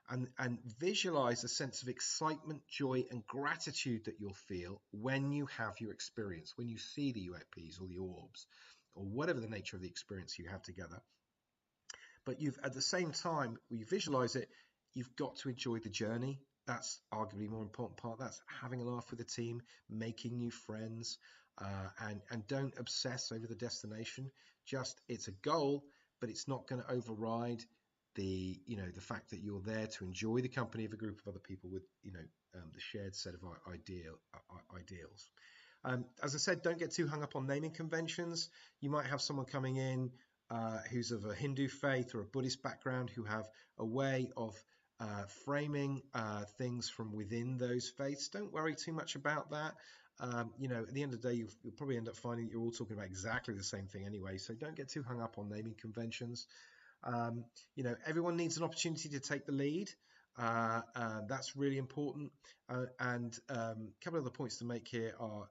and visualize a sense of excitement, joy, and gratitude that you'll feel when you have your experience, when you see the UAPs or the orbs, or whatever the nature of the experience you have together. But at the same time, when you visualize it, you've got to enjoy the journey. That's arguably more important part. That's having a laugh with the team, making new friends, and don't obsess over the destination. Just, it's a goal, but it's not going to override the fact that you're there to enjoy the company of a group of other people with the shared set of ideals. As I said, don't get too hung up on naming conventions. You might have someone coming in who's of a Hindu faith or a Buddhist background, who have a way of framing things from within those faiths. Don't worry too much about that. At the end of the day, you'll probably end up finding that you're all talking about exactly the same thing anyway. So don't get too hung up on naming conventions. Everyone needs an opportunity to take the lead. That's really important. And a couple of the points to make here are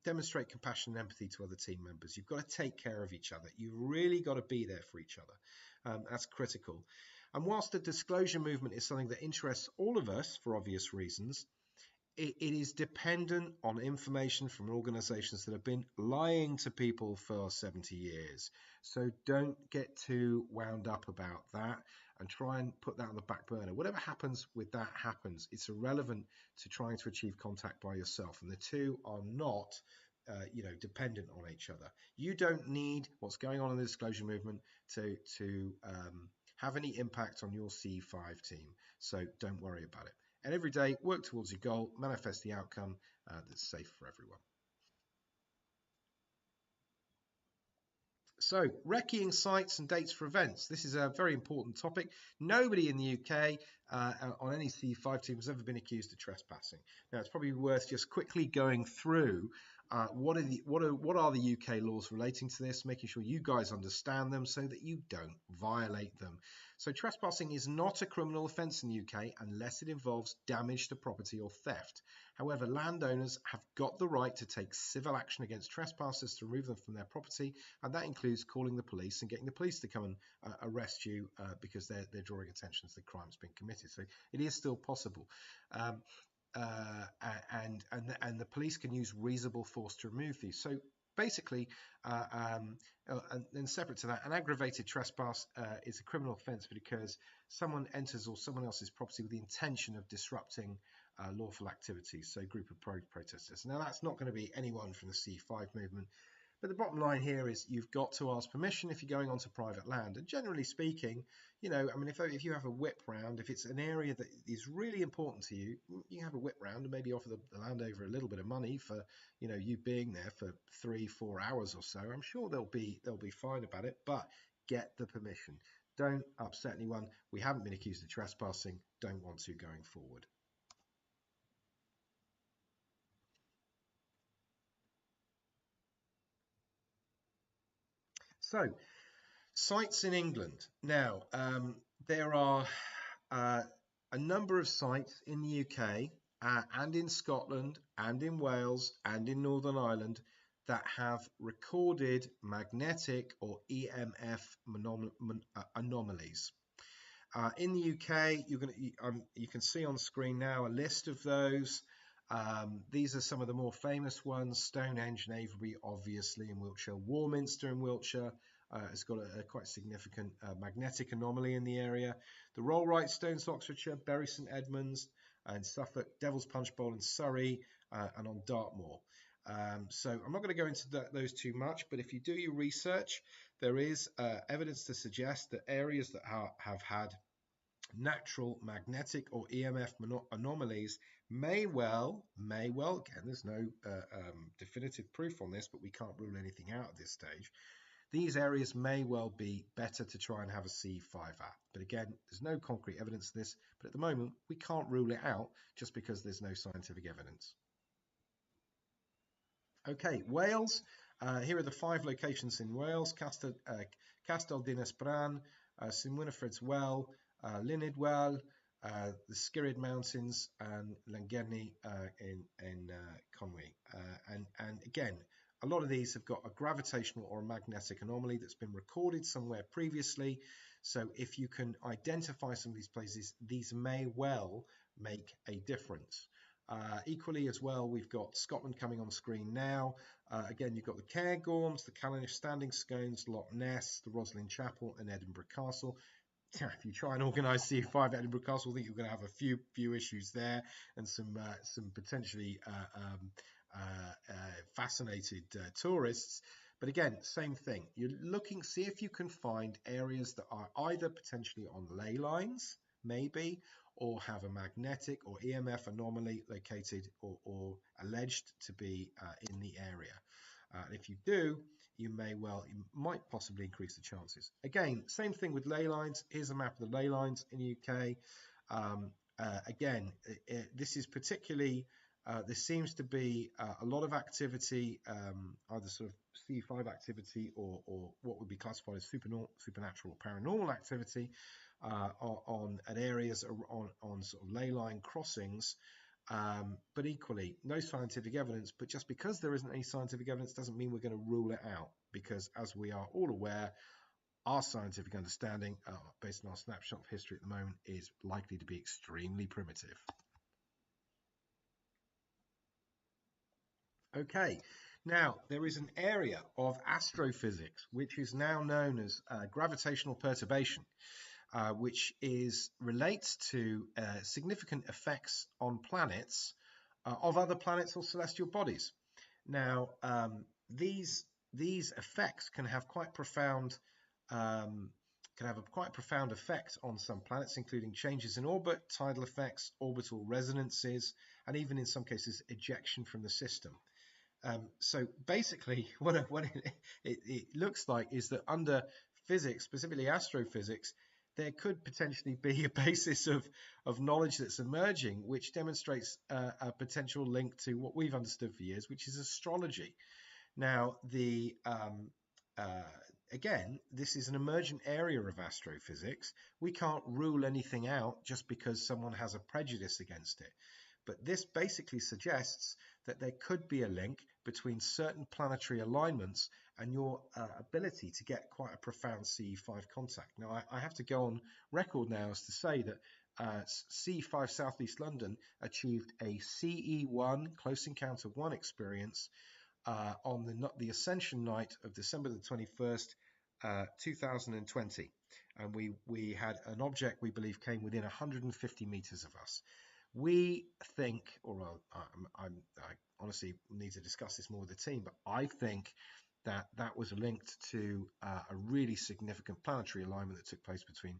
demonstrate compassion and empathy to other team members. You've got to take care of each other. You've really got to be there for each other. That's critical. And whilst the disclosure movement is something that interests all of us for obvious reasons, it is dependent on information from organizations that have been lying to people for 70 years. So don't get too wound up about that and try and put that on the back burner. Whatever happens with that happens. It's irrelevant to trying to achieve contact by yourself. And the two are not dependent on each other. You don't need what's going on in the disclosure movement to have any impact on your CE5 team. So don't worry about it. And every day, work towards your goal, manifest the outcome that's safe for everyone. So, recceing sites and dates for events. This is a very important topic. Nobody in the UK on any CE5 team has ever been accused of trespassing. Now, it's probably worth just quickly going through what are the UK laws relating to this, making sure you guys understand them so that you don't violate them. So trespassing is not a criminal offence in the UK unless it involves damage to property or theft. However, landowners have got the right to take civil action against trespassers to remove them from their property, and that includes calling the police and getting the police to come and arrest you because they're drawing attention to the crime's been committed. So it is still possible. And the police can use reasonable force to remove these. So basically, and then separate to that, an aggravated trespass is a criminal offence because someone enters or someone else's property with the intention of disrupting lawful activities, so a group of protesters. Now, that's not going to be anyone from the CE5 movement, but the bottom line here is you've got to ask permission if you're going onto private land. And generally speaking, if you have a whip round, if it's an area that is really important to you, you have a whip round and maybe offer the landowner a little bit of money for, you being there for 3-4 hours or so. I'm sure they'll be fine about it, but get the permission. Don't upset anyone. We haven't been accused of trespassing. Don't want to going forward. So, sites in England. Now, there are a number of sites in the UK and in Scotland and in Wales and in Northern Ireland that have recorded magnetic or EMF anomalies. In the UK, you can see on screen now a list of those. These are some of the more famous ones. Stonehenge and Avebury, obviously, in Wiltshire. Warminster in Wiltshire has got a quite significant magnetic anomaly in the area. The Rollright Stones, Oxfordshire, Bury St Edmunds in Suffolk, Devil's Punch Bowl in Surrey, and on Dartmoor. So I'm not going to go into those too much, but if you do your research, there is evidence to suggest that areas that have had natural magnetic or EMF anomalies may well, again, there's no definitive proof on this, but we can't rule anything out at this stage. These areas may well be better to try and have a CE5 at. But again, there's no concrete evidence of this, but at the moment, we can't rule it out just because there's no scientific evidence. Okay, Wales. Here are the 5 locations in Wales: Castelldinas Bran, St Winifred's Well, Linyd Well, the Skirrid Mountains, and Llangefni in Conwy. And again, a lot of these have got a gravitational or a magnetic anomaly that's been recorded somewhere previously. So if you can identify some of these places, these may well make a difference. Equally as well, we've got Scotland coming on screen now. Again, you've got the Cairngorms, the Callanish Standing Scones, Loch Ness, the Roslin Chapel, and Edinburgh Castle. If you try and organise CE5 at Edinburgh Castle, I think you're going to have a few issues there and some potentially fascinated tourists. But again, same thing. You're looking, see if you can find areas that are either potentially on ley lines, maybe, or have a magnetic or EMF anomaly located or alleged to be in the area. And if you do, you might possibly increase the chances. Again, same thing with ley lines. Here's a map of the ley lines in the UK. Again, this is particularly, there seems to be a lot of activity, either sort of CE5 activity or what would be classified as supernatural or paranormal activity at areas on sort of ley line crossings. But equally, no scientific evidence. But just because there isn't any scientific evidence doesn't mean we're going to rule it out, because as we are all aware, our scientific understanding, based on our snapshot of history at the moment, is likely to be extremely primitive. Okay, now there is an area of astrophysics which is now known as gravitational perturbation, which relates to significant effects on planets of other planets or celestial bodies. Now, these effects can have quite profound effect on some planets, including changes in orbit, tidal effects, orbital resonances, and even in some cases ejection from the system. So basically, what it looks like is that under physics, specifically astrophysics, there could potentially be a basis of knowledge that's emerging, which demonstrates a potential link to what we've understood for years, which is astrology. Now, again, this is an emergent area of astrophysics. We can't rule anything out just because someone has a prejudice against it. But this basically suggests that there could be a link between certain planetary alignments and your ability to get quite a profound CE5 contact. Now, I have to go on record now as to say that CE5 Southeast London achieved a CE1, Close Encounter 1 experience on the Ascension night of December the 21st, 2020. And we had an object we believe came within 150 meters of us. We think, or I honestly need to discuss this more with the team, but I think that was linked to a really significant planetary alignment that took place between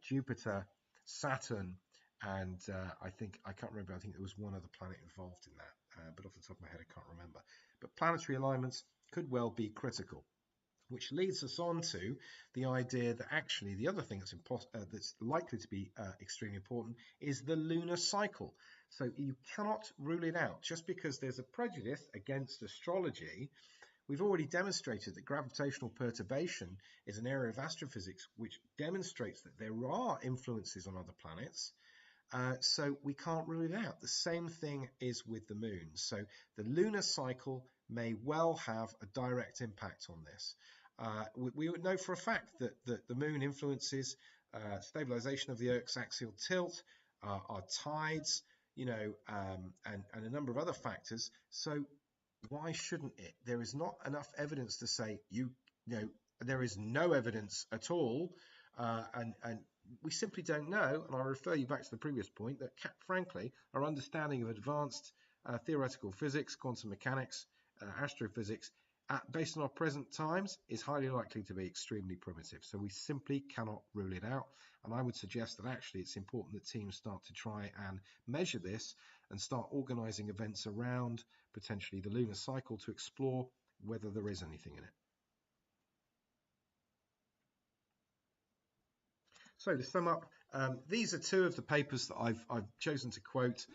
Jupiter, Saturn, and I can't remember, I think there was one other planet involved in that, but off the top of my head I can't remember. But planetary alignments could well be critical. Which leads us on to the idea that actually the other thing that's likely to be extremely important is the lunar cycle. So you cannot rule it out. Just because there's a prejudice against astrology, we've already demonstrated that gravitational perturbation is an area of astrophysics which demonstrates that there are influences on other planets. So we can't rule it out. The same thing is with the moon. So the lunar cycle may well have a direct impact on this. We know for a fact that the moon influences stabilization of the Earth's axial tilt, our tides, and a number of other factors. So why shouldn't it? There is not enough evidence to say there is no evidence at all, and we simply don't know. And I refer you back to the previous point that, frankly, our understanding of advanced theoretical physics, quantum mechanics, astrophysics, based on our present times, is highly likely to be extremely primitive. So we simply cannot rule it out. And I would suggest that actually it's important that teams start to try and measure this and start organizing events around potentially the lunar cycle to explore whether there is anything in it. So to sum up, these are two of the papers that I've chosen to quote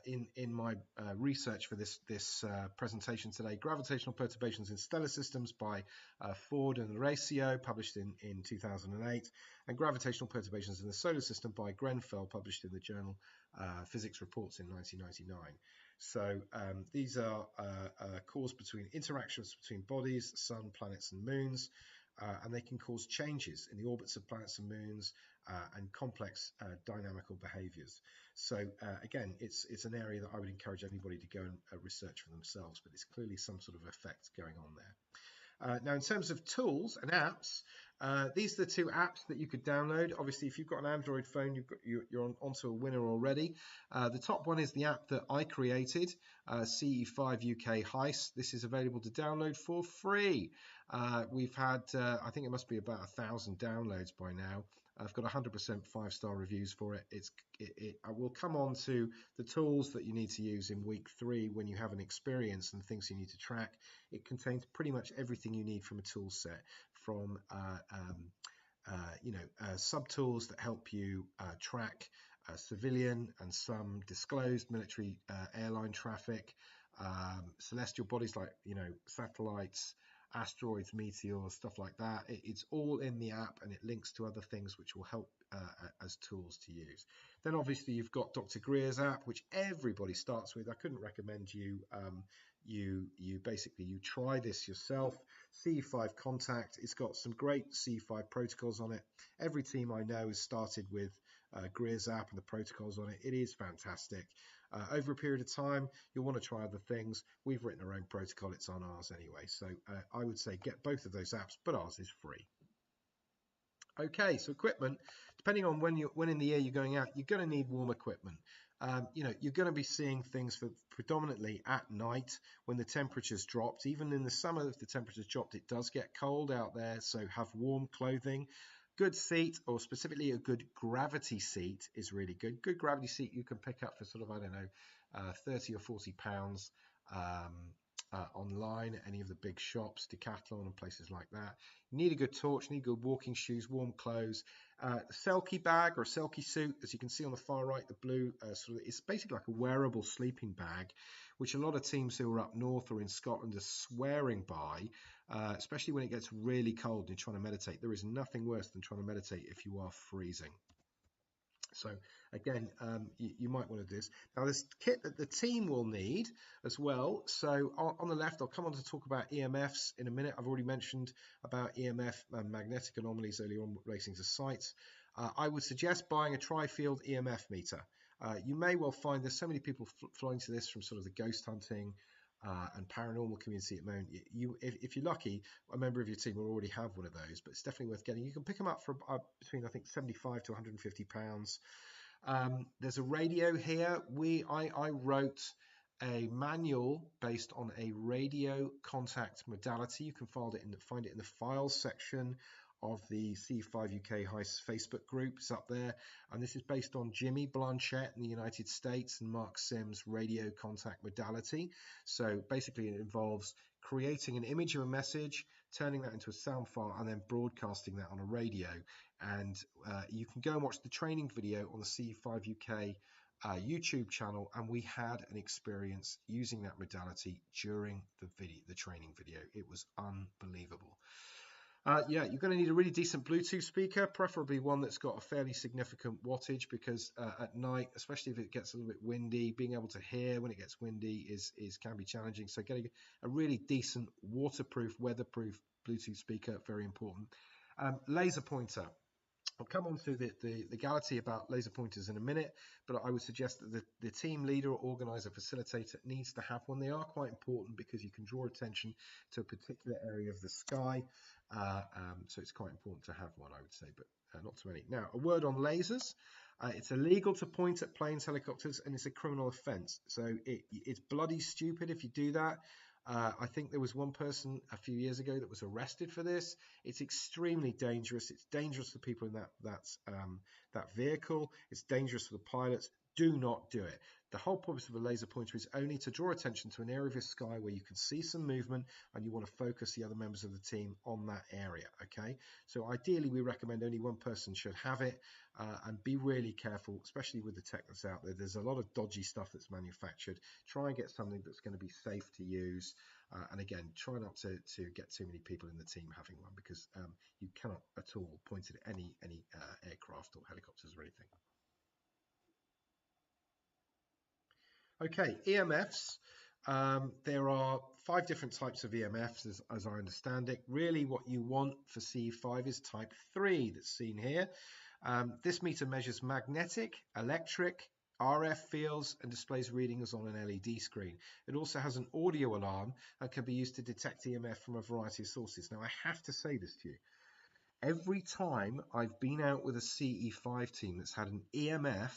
in my research for this presentation today. Gravitational Perturbations in Stellar Systems by Ford and Recce, published in 2008, and Gravitational Perturbations in the Solar System by Grenfell, published in the journal Physics Reports in 1999. So these are caused between interactions between bodies, sun, planets, and moons. And they can cause changes in the orbits of planets and moons and complex dynamical behaviors. So again, it's an area that I would encourage anybody to go and research for themselves, but it's clearly some sort of effect going on there. Now, in terms of tools and apps, these are the two apps that you could download. Obviously, if you've got an Android phone, you're onto a winner already. The top one is the app that I created, CE5 UK H.I.C.E. This is available to download for free. We've had, I think it must be about 1,000 downloads by now. I've got 100% 5-star reviews for it. I will come on to the tools that you need to use in week 3 when you have an experience and things you need to track. It contains pretty much everything you need from a tool set, from sub-tools that help you track civilian and some disclosed military airline traffic, celestial bodies like satellites, asteroids, meteors, stuff like that. It's all in the app, and it links to other things which will help as tools to use. Then obviously you've got Dr. Greer's app, which everybody starts with. I couldn't recommend you basically try this yourself. CE5 Contact, it's got some great CE5 protocols on it. Every team I know has started with Greer's app and the protocols on it. It is fantastic. Over a period of time, you'll want to try other things. We've written our own protocol. It's on ours anyway. So I would say get both of those apps, but ours is free. Okay, so equipment, depending on when in the year you're going out, you're going to need warm equipment. You're going to be seeing things predominantly at night when the temperature's dropped. Even in the summer, if the temperature's dropped, it does get cold out there, so have warm clothing. Good seat, or specifically a good gravity seat, is really good. Good gravity seat you can pick up for sort of, I don't know, 30 or 40 pounds online at any of the big shops, Decathlon and places like that. You need a good torch, you need good walking shoes, warm clothes. Selkie bag or Selkie suit, as you can see on the far right, the blue, it's basically like a wearable sleeping bag, which a lot of teams who are up north or in Scotland are swearing by, especially when it gets really cold and you're trying to meditate. There is nothing worse than trying to meditate if you are freezing. So again, you might want to do this. Now, this kit that the team will need as well. So on the left, I'll come on to talk about EMFs in a minute. I've already mentioned about EMF and magnetic anomalies earlier on relating to sites. I would suggest buying a tri-field EMF meter. You may well find there's so many people flowing to this from sort of the ghost hunting and paranormal community at the moment. If you're lucky, a member of your team will already have one of those, but it's definitely worth getting. You can pick them up for between, I think, 75 to 150 pounds. There's a radio here. I wrote a manual based on a radio contact modality. You can find it in the files section of the CE5 UK H.I.C.E Facebook group. It's up there, and this is based on Jimmy Blanchette in the United States and Mark Sims' radio contact modality. So basically it involves creating an image of a message, turning that into a sound file, and then broadcasting that on a radio. And you can go and watch the training video on the CE5 UK YouTube channel, and we had an experience using that modality during the training video. It was unbelievable. You're going to need a really decent Bluetooth speaker, preferably one that's got a fairly significant wattage, because at night, especially if it gets a little bit windy, being able to hear when it gets windy can be challenging. So getting a really decent waterproof, weatherproof Bluetooth speaker, very important. Laser pointer. I'll come on to the legality about laser pointers in a minute, but I would suggest that the team leader or organizer, facilitator needs to have one. They are quite important because you can draw attention to a particular area of the sky. So it's quite important to have one, I would say, but not too many. Now, a word on lasers. It's illegal to point at planes, helicopters, and it's a criminal offence. So it's bloody stupid if you do that. I think there was one person a few years ago that was arrested for this. It's extremely dangerous. It's dangerous for people in that vehicle. It's dangerous for the pilots. Do not do it. The whole purpose of a laser pointer is only to draw attention to an area of your sky where you can see some movement and you want to focus the other members of the team on that area, okay? So ideally, we recommend only one person should have it, and be really careful, especially with the tech that's out there. There's a lot of dodgy stuff that's manufactured. Try and get something that's going to be safe to use. And again, try not to get too many people in the team having one, because you cannot at all point it at any aircraft or helicopters or anything. Okay, EMFs. There are 5 different types of EMFs as I understand it. Really what you want for CE5 is type 3 that's seen here. This meter measures magnetic, electric, RF fields and displays readings on an LED screen. It also has an audio alarm and can be used to detect EMF from a variety of sources. Now I have to say this to you. Every time I've been out with a CE5 team that's had an EMF,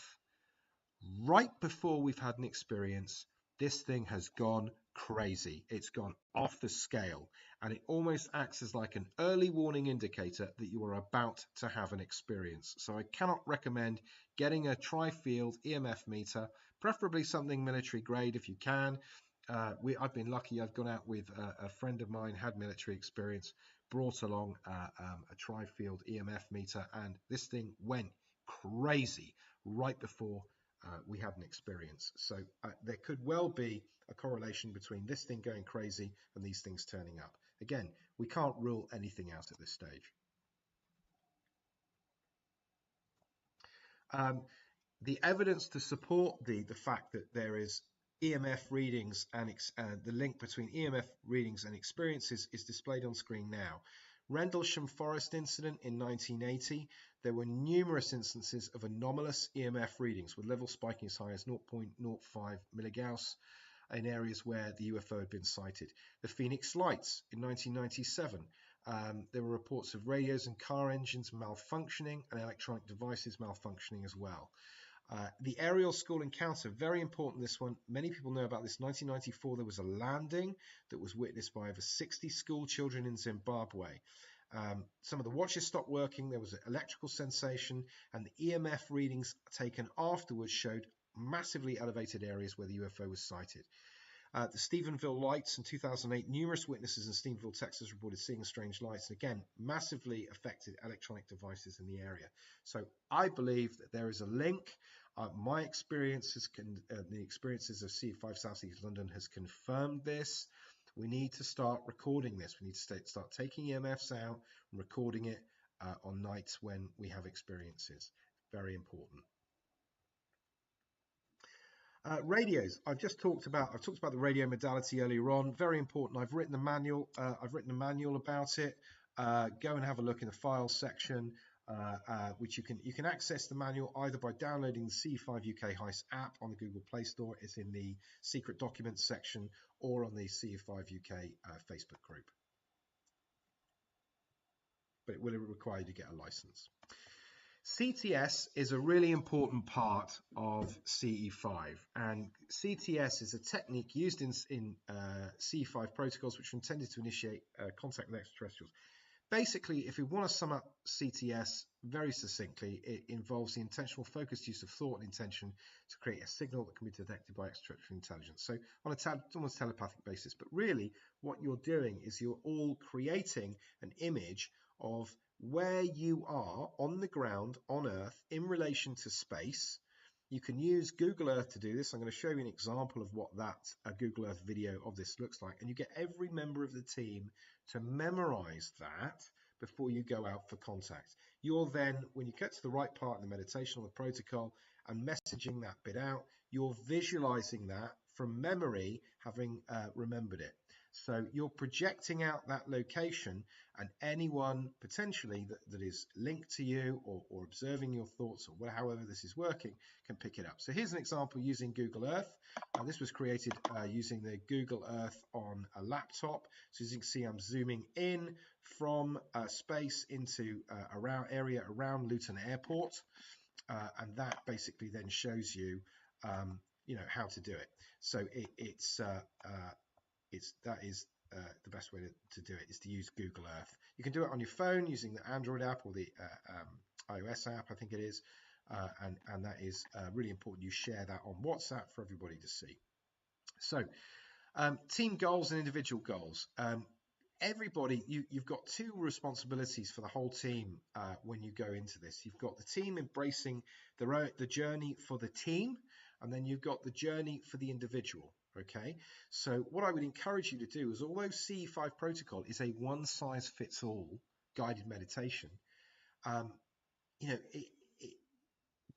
right before we've had an experience, this thing has gone crazy. It's gone off the scale, and it almost acts as like an early warning indicator that you are about to have an experience. So I cannot recommend getting a tri-field EMF meter, preferably something military grade if you can. I've been lucky. I've gone out with a friend of mine, had military experience, brought along a tri-field EMF meter, and this thing went crazy right before we had an experience. So there could well be a correlation between this thing going crazy and these things turning up. Again, we can't rule anything out at this stage. The evidence to support the fact that there is EMF readings and the link between EMF readings and experiences is displayed on screen now. Rendlesham Forest incident in 1980. there were numerous instances of anomalous EMF readings with levels spiking as high as 0.05 milligauss in areas where the UFO had been sighted. The Phoenix Lights in 1997. There were reports of radios and car engines malfunctioning and electronic devices malfunctioning as well. The aerial school encounter, very important, this one. Many people know about this. 1994, there was a landing that was witnessed by over 60 school children in Zimbabwe. Some of the watches stopped working. There was an electrical sensation, and the EMF readings taken afterwards showed massively elevated areas where the UFO was sighted. The Stephenville lights in 2008, numerous witnesses in Stephenville, Texas reported seeing strange lights, and again, massively affected electronic devices in the area. So I believe that there is a link. My experiences, the experiences of CE5 Southeast London has confirmed this. We need to start recording this. We need to start taking EMFs out and recording it on nights when we have experiences. Very important. Radios. I've talked about the radio modality earlier on. Very important. I've written a manual. About it. Go and have a look in the files section, which you can access the manual either by downloading the CE5 UK H.I.C.E app on the Google Play Store. It's in the secret documents section, or on the CE5 UK Facebook group. But it will require you to get a license. CTS is a really important part of CE5, and CTS is a technique used in CE5 protocols which are intended to initiate contact with extraterrestrials. Basically, if we want to sum up CTS very succinctly, it involves the intentional focused use of thought and intention to create a signal that can be detected by extraterrestrial intelligence. So on almost telepathic basis, but really what you're doing is you're all creating an image of where you are on the ground on Earth in relation to space. You can use Google Earth to do this. I'm going to show you an example of what a Google Earth video of this looks like. And you get every member of the team to memorize that before you go out for contact. You're then, when you get to the right part of the meditation or the protocol and messaging that bit out, you're visualizing that from memory, having remembered it. So you're projecting out that location, and anyone potentially that is linked to you or observing your thoughts, or however this is working, can pick it up. So here's an example using Google Earth. This was created using the Google Earth on a laptop. So as you can see, I'm zooming in from space into area around Luton Airport, and that basically then shows you, how to do it. So that is the best way to do it, is to use Google Earth. You can do it on your phone using the Android app or the iOS app, I think it is, and that is really important. You share that on WhatsApp for everybody to see. So team goals and individual goals. Everybody, you've got two responsibilities for the whole team when you go into this. You've got the team embracing the journey for the team, and then you've got the journey for the individual. Okay, so what I would encourage you to do is, although CE5 protocol is a one-size-fits-all guided meditation,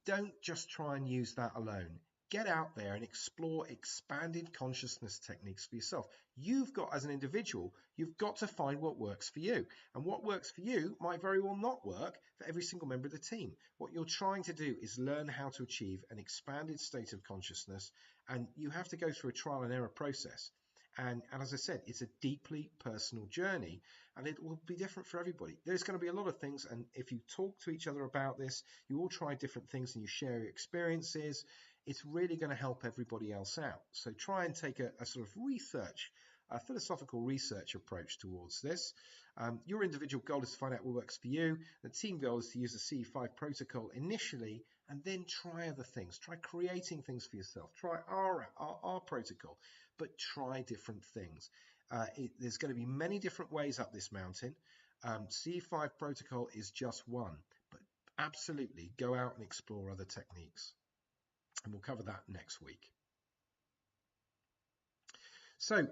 don't just try and use that alone. Get out there and explore expanded consciousness techniques for yourself. You've got, as an individual, you've got to find what works for you. And what works for you might very well not work for every single member of the team. What you're trying to do is learn how to achieve an expanded state of consciousness, and you have to go through a trial and error process. And as I said, it's a deeply personal journey, and it will be different for everybody. There's going to be a lot of things, and if you talk to each other about this, you all try different things and you share your experiences, it's really going to help everybody else out. So try and take a sort of a philosophical research approach towards this. Your individual goal is to find out what works for you. The team goal is to use the CE5 protocol initially, and then try other things. Try creating things for yourself. Try our protocol, but try different things. There's going to be many different ways up this mountain. CE5 protocol is just one, but absolutely go out and explore other techniques. And we'll cover that next week. So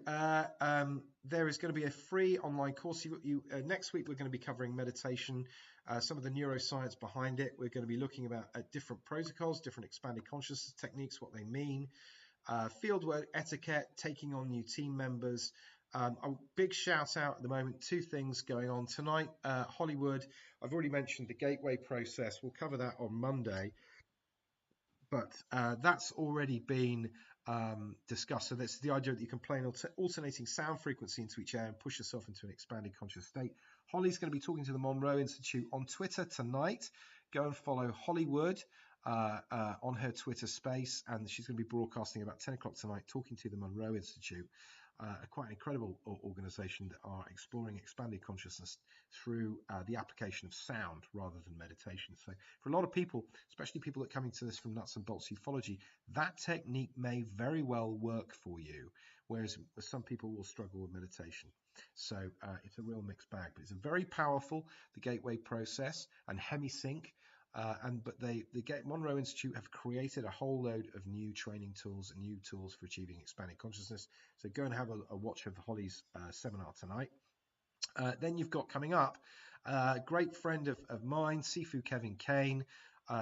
there is going to be a free online course. Next week, we're going to be covering meditation, some of the neuroscience behind it. We're going to be looking at different protocols, different expanded consciousness techniques, what they mean, fieldwork, etiquette, taking on new team members, A big shout out at the moment, 2 things going on tonight. Hollywood, I've already mentioned the gateway process. We'll cover that on Monday. But that's already been discussed. So that's the idea that you can play an alternating sound frequency into each air and push yourself into an expanded conscious state. Holly's going to be talking to the Monroe Institute on Twitter tonight. Go and follow Hollywood on her Twitter space, and she's going to be broadcasting about 10 o'clock tonight, talking to the Monroe Institute, a quite an incredible organization that are exploring expanded consciousness through the application of sound rather than meditation. So for a lot of people, especially people that are coming to this from nuts and bolts ufology, that technique may very well work for you, whereas some people will struggle with meditation. So it's a real mixed bag, but it's a very powerful, the gateway process and hemisync. But the Monroe Institute have created a whole load of new training tools and new tools for achieving expanded consciousness. So go and have a watch of Holly's seminar tonight. Then you've got coming up, a great friend of mine, Sifu Kevin Kane,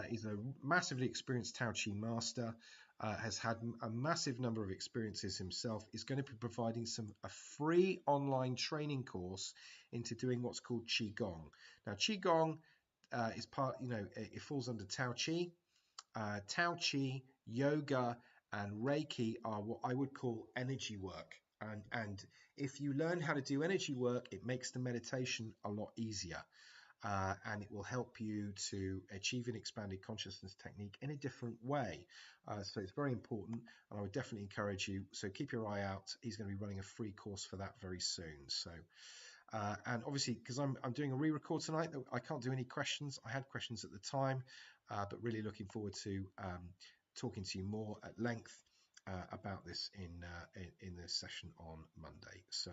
is a massively experienced Tao Chi master, has had a massive number of experiences himself, is going to be providing a free online training course into doing what's called Qigong. Now, Qigong is part, it falls under Tao Chi. Tao Chi, yoga, and Reiki are what I would call energy work. And if you learn how to do energy work, it makes the meditation a lot easier. And it will help you to achieve an expanded consciousness technique in a different way. So it's very important, and I would definitely encourage you. So keep your eye out. He's going to be running a free course for that very soon. So, and obviously, because I'm doing a re-record tonight, I can't do any questions. I had questions at the time, but really looking forward to talking to you more at length about this in this session on Monday. So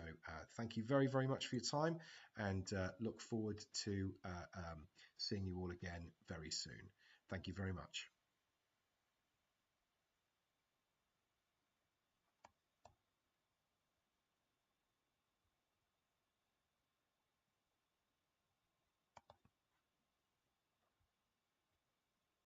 thank you very, very much for your time, and look forward to seeing you all again very soon. Thank you very much.